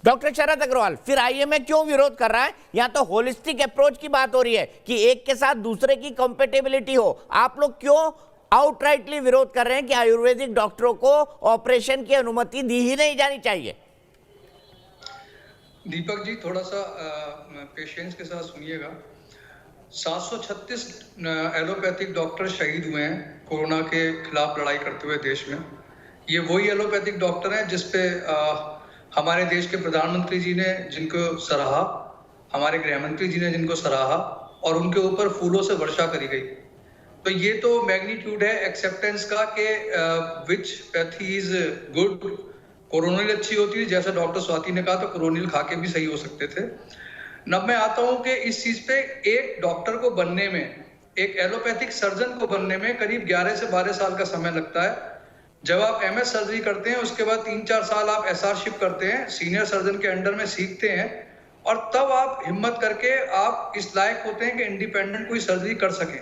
Doctor शरद अग्रवाल, फिर IMA क्यों विरोध कर रहा है? यहाँ तो होलिस्टिक अप्रोच की बात हो रही है कि एक के साथ दूसरे की कंपेटेबिलिटी हो। आप लोग क्यों आउटराइटली विरोध कर रहे हैं कि आयुर्वेदिक डॉक्टरों को ऑपरेशन की अनुमति दी ही नहीं जानी चाहिए? दीपक जी, थोड़ा सा पेशेंस के साथ सुनिएगा। 736 एलोपैथिक डॉक्टर शहीद हुए हैं कोरोना के खिलाफ लड़ाई करते हुए देश में। ये वही एलोपैथिक डॉक्टर हैं जिस पे हमारे देश के प्रधानमंत्री जी ने जिनको सराहा, हमारे गृह मंत्री जी ने जिनको सराहा और उनके ऊपर फूलों से वर्षा करी गई। तो ये तो मैग्नीट्यूड है एक्सेप्टेंस का कि विच पैथी इज गुड। कोरोनिल अच्छी होती है, जैसा डॉक्टर स्वाति ने कहा, तो कोरोनिल खा के भी सही हो सकते थे। अब मैं आता हूं कि इस चीज पे एक डॉक्टर को बनने में, एक एलोपैथिक सर्जन को बनने में करीब 11 से 12 साल का समय लगता है। जब आप एमएस सर्जरी करते हैं उसके बाद 3-4 साल आप एसआरशिप करते हैं, सीनियर सर्जन के अंडर में सीखते हैं, और तब आप हिम्मत करके आप इस लायक होते हैं कि इंडिपेंडेंट कोई सर्जरी कर सकें।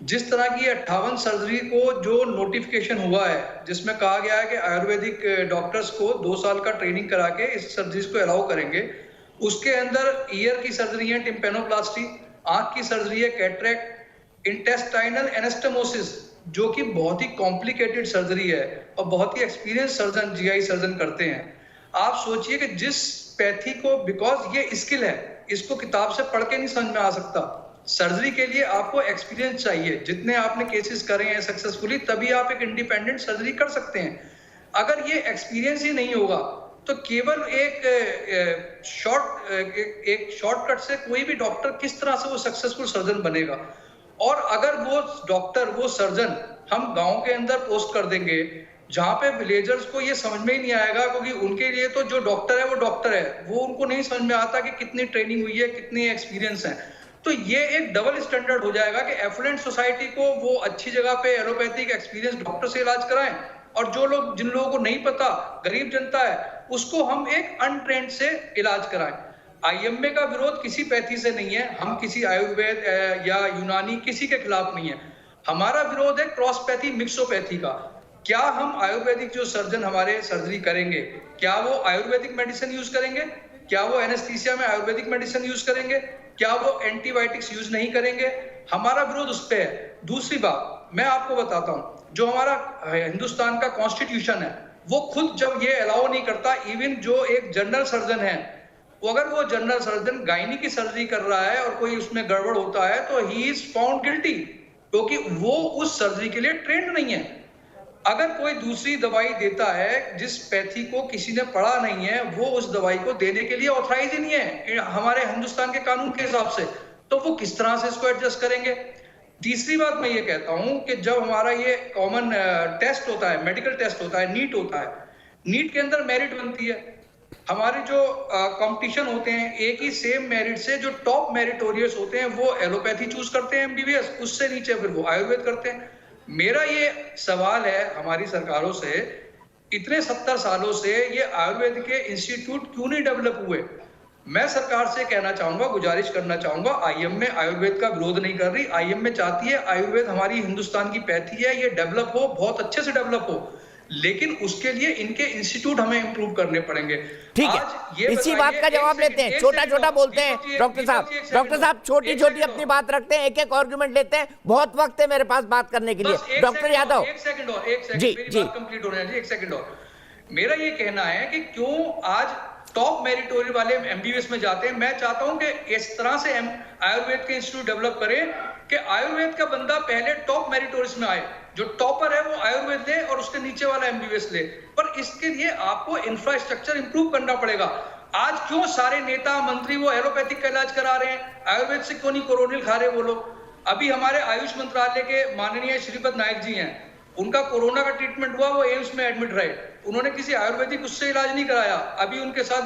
जिस तरह की 58 सर्जरी को जो नोटिफिकेशन हुआ है जिसमें कहा गया है कि आयुर्वेदिक डॉक्टर्स को 2 साल का ट्रेनिंग करा के इस सर्जरीज को अलाउ करेंगे, उसके अंदर ईयर की सर्जरी है टिम्पेनोप्लास्टी, आंख की सर्जरी है कैटरेक्ट, इंटेस्टाइनल एनास्टमोसिस जो कि बहुत ही कॉम्प्लिकेटेड सर्जरी है और बहुत ही एक्सपीरियंस सर्जन, जीआई सर्जन करते हैं। आप सोचिए कि जिस पैथी को, बिकॉज ये स्किल है, इसको किताब से पढ़ के नहीं समझ में आ सकता। सर्जरी के लिए आपको एक्सपीरियंस चाहिए, जितने आपने केसेस करे हैं सक्सेसफुली तभी आप एक इंडिपेंडेंट सर्जरी कर सकते हैं। अगर ये एक्सपीरियंस ही नहीं होगा तो केवल एक शॉर्टकट से कोई भी डॉक्टर किस तरह से वो सक्सेसफुल सर्जन बनेगा। और अगर वो डॉक्टर, वो सर्जन हम गांव के अंदर पोस्ट कर देंगे जहां पे विलेजर्स को ये समझ में ही नहीं आएगा, क्योंकि उनके लिए तो जो डॉक्टर है वो डॉक्टर है, वो उनको नहीं समझ में आता कि कितनी ट्रेनिंग हुई है, कितनी एक्सपीरियंस है। तो ये एक डबल स्टैंडर्ड हो जाएगा कि एफ्लुएंट सोसाइटी को वो अच्छी जगह पे एलोपैथिक एक्सपीरियंस डॉक्टर से इलाज कराएं, और जो लोग, जिन लोगों को नहीं पता, गरीब जनता है, उसको हम एक अनट्रेंड से इलाज कराएं। आईएमए का विरोध किसी पैथी से नहीं है, हम किसी आयुर्वेद या यूनानी किसी के खिलाफ नहीं है। हमारा विरोध है क्रॉस पैथी, मिक्सोपैथी का। क्या हम आयुर्वेदिक जो सर्जन हमारे सर्जरी करेंगे, क्या वो आयुर्वेदिक मेडिसिन यूज करेंगे? क्या वो एनेस्थीसिया में आयुर्वेदिक मेडिसिन यूज करेंगे? क्या वो एंटीबायोटिक्स यूज नहीं करेंगे? हमारा विरोध उस पे है। दूसरी बात मैं आपको बताता हूं, जो हमारा हिंदुस्तान का कॉन्स्टिट्यूशन है वो खुद जब ये अलाउ नहीं करता, इवन जो एक जनरल सर्जन है, अगर वो जनरल सर्जन गायनी की सर्जरी कर रहा है और कोई उसमें गड़बड़ होता है तो ही इज फाउंड गिल्टी, क्योंकि वो उस सर्जरी के लिए ट्रेंड नहीं है। अगर कोई दूसरी दवाई देता है जिस पैथी को किसी ने पढ़ा नहीं है, वो उस दवाई को देने के लिए ऑथराइज ही नहीं है हमारे हिंदुस्तान के कानून के हिसाब से, तो वो किस तरह से इसको एडजस्ट करेंगे? तीसरी बात मैं ये कहता हूं कि जब हमारा ये कॉमन टेस्ट होता है, मेडिकल टेस्ट होता है, नीट होता है, नीट के अंदर मेरिट बनती है। हमारे जो कंपटीशन होते हैं, एक ही सेम मेरिट से जो टॉप मेरिटोरियस होते हैं वो एलोपैथी चूज करते हैं एमबीबीएस, उससे नीचे फिर वो आयुर्वेद करते हैं। मेरा ये सवाल है हमारी सरकारों से, इतने 70 सालों से ये आयुर्वेद के इंस्टीट्यूट क्यों नहीं डेवलप हुए? मैं सरकार से कहना चाहूंगा, गुजारिश करना चाहूंगा, आईएमए आयुर्वेद का विरोध नहीं कर रही, आईएमए चाहती है आयुर्वेद हमारी हिंदुस्तान की पैथी है, ये डेवलप हो, बहुत अच्छे से डेवलप हो, लेकिन उसके लिए इनके इंस्टीट्यूट हमें इंप्रूव करने पड़ेंगे। ठीक है, इसी बात का जवाब लेते हैं, छोटा छोटा बोलते हैं डॉक्टर साहब। डॉक्टर साहब छोटी छोटी अपनी बात रखते हैं, एक एक आर्गुमेंट लेते हैं, बहुत वक्त है मेरे पास बात करने के लिए। डॉक्टर यादव, एक सेकंड और, एक सेकंड, जी कंप्लीट होने दीजिए, एक सेकंड और। मेरा ये कहना है कि क्यों आज टॉप मेरिटोरियल वाले एमबीबीएस में जाते हैं। मैं चाहता हूं कि इस तरह से आयुर्वेद के इंस्टीट्यूट डेवलप करें कि आयुर्वेद का बंदा पहले टॉप मेरिटोरियस में आए, जो टॉपर है वो आयुर्वेद ले और उसके नीचे वाला एमबीबीएस ले। पर इसके लिए आपको इंफ्रास्ट्रक्चर इंप्रूव करना पड़ेगा। आज क्यों सारे नेता मंत्री वो एलोपैथिक का इलाज करा रहे हैं, आयुर्वेद से क्यों नहीं कोरोनिल खा रहे वो लोग? अभी हमारे आयुष मंत्रालय के माननीय श्रीपद नायक जी हैं, उनका कोरोना का ट्रीटमेंट हुआ, वो एम्स में एडमिट रहे, उन्होंने किसी आयुर्वेदिक उससे इलाज नहीं कराया। अभी उनके साथ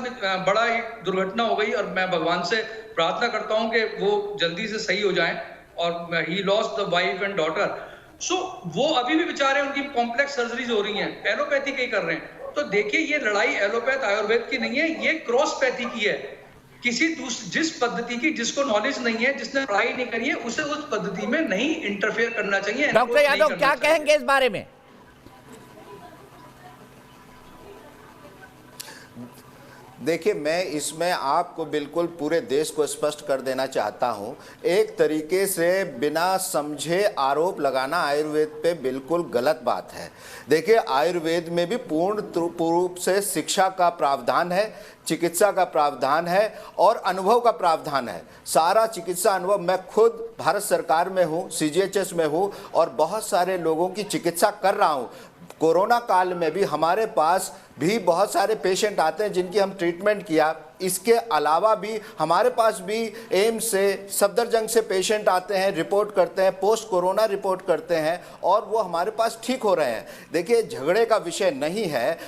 बड़ा एक दुर्घटना हो गई और मैं भगवान से प्रार्थना करता हूं कि वो जल्दी से सही हो जाएं, और he lost the wife and daughter. So वो अभी भी बेचारे, उनकी कॉम्प्लेक्स सर्जरीज हो रही हैं, एलोपैथी के ही कर रहे हैं। तो देखिए ये लड़ाई एलोपैथ आयुर्वेद की नहीं है, ये क्रॉस पैथी की है। किसी जिस पद्धति की, जिसको नॉलेज नहीं है, जिसने पढ़ाई नहीं करी है, उसे उस पद्धति में नहीं इंटरफेयर करना चाहिए। डॉक्टर यादव क्या कहेंगे इस बारे में? देखिए, मैं इसमें आपको बिल्कुल पूरे देश को स्पष्ट कर देना चाहता हूं। एक तरीके से बिना समझे आरोप लगाना आयुर्वेद पे बिल्कुल गलत बात है। देखिए, आयुर्वेद में भी पूर्ण रूप से शिक्षा का प्रावधान है, चिकित्सा का प्रावधान है और अनुभव का प्रावधान है। सारा चिकित्सा अनुभव, मैं खुद भारत सरकार में हूँ, CGHS में हूँ और बहुत सारे लोगों की चिकित्सा कर रहा हूँ। कोरोना काल में भी हमारे पास भी बहुत सारे पेशेंट आते हैं जिनकी हम ट्रीटमेंट किया। इसके अलावा भी हमारे पास भी एम्स से, सफदरजंग से पेशेंट आते हैं, रिपोर्ट करते हैं, पोस्ट कोरोना रिपोर्ट करते हैं और वो हमारे पास ठीक हो रहे हैं। देखिए, झगड़े का विषय नहीं है।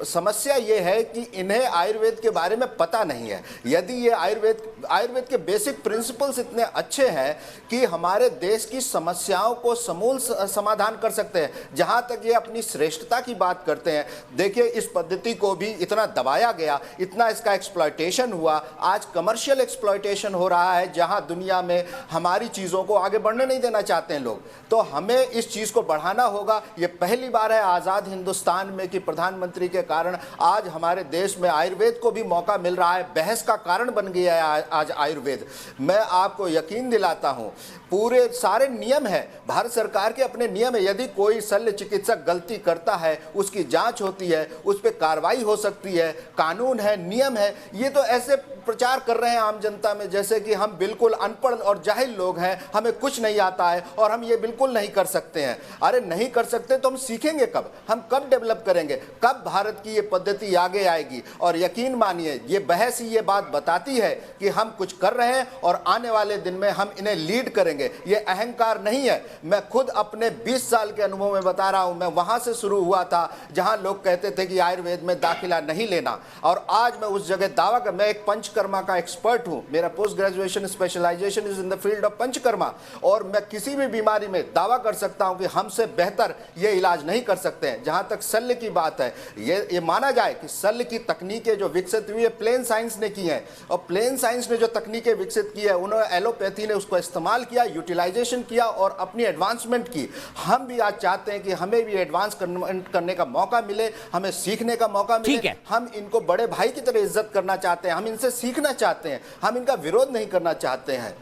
समस्या ये है कि इन्हें आयुर्वेद के बारे में पता नहीं है। यदि ये आयुर्वेद के बेसिक प्रिंसिपल्स इतने अच्छे हैं कि हमारे देश की समस्याओं को समूल समाधान कर सकते हैं। जहां तक ये अपनी श्रेष्ठता की बात करते हैं, देखिए, इस पद्धति को भी इतना दबाया गया, इतना इसका एक्सप्लॉयटेशन हुआ। आज कमर्शियल एक्सप्लॉयटेशन हो रहा है जहां दुनिया में हमारी चीज़ों को आगे बढ़ने नहीं देना चाहते हैं लोग। तो हमें इस चीज़ को बढ़ाना होगा। ये पहली बार है आज़ाद हिंदुस्तान में कि प्रधानमंत्री के कारण आज हमारे देश में आयुर्वेद को भी मौका मिल रहा है। बहस का कारण बन गया है आज आयुर्वेद। मैं आपको यकीन दिलाता हूं, पूरे सारे नियम है, भारत सरकार के अपने नियम है। यदि कोई शल्य चिकित्सक गलती करता है, उसकी जांच होती है, उस पर कार्रवाई हो सकती है, कानून है, नियम है। ये तो ऐसे प्रचार कर रहे हैं आम जनता में जैसे कि हम बिल्कुल अनपढ़ और जाहिल लोग हैं, हमें कुछ नहीं आता है और हम ये बिल्कुल नहीं कर सकते हैं। अरे नहीं कर सकते तो हम सीखेंगे कब? हम कब डेवलप करेंगे? कब भारत की ये पद्धति आगे आएगी? और यकीन मानिए, ये बहस ही ये बात बताती है कि हम कुछ कर रहे हैं और आने वाले दिन में हम इन्हें लीड करेंगे। ये अहंकार नहीं है। मैं खुद अपने 20 साल के अनुभव में बता रहा हूं। मैं वहां से शुरू हुआ था जहां लोग कहते थे कि आयुर्वेद में दाखिला नहीं लेना, और आज मैं उस जगह दावा कर, मैं एक पंचकर्मा का एक्सपर्ट हूं। मेरा post graduation specialization is in the field of panchakarma, और मैं किसी भी बीमारी में दावा कर सकता हूं कि हमसे बेहतर ये इलाज नहीं कर सकते हैं। जहां तक शल्य की बात है, ये माना जाए कि शल्य की तकनीकें जो विकसित हुई है प्लेन साइंस ने की हैं, और प्लेन साइंस ने जो तकनीकें विकसित की है, उन्होंने एलोपैथी ने उसको इस्तेमाल किया, यूटिलाइजेशन किया और अपनी एडवांसमेंट की। हम भी आज चाहते हैं कि हमें भी एडवांस करने का मौका मिले, हमें सीखने का मौका मिले। हम इनको बड़े भाई की तरह इज्जत करना चाहते हैं, हम इनसे सीखना चाहते हैं, हम इनका विरोध नहीं करना चाहते हैं।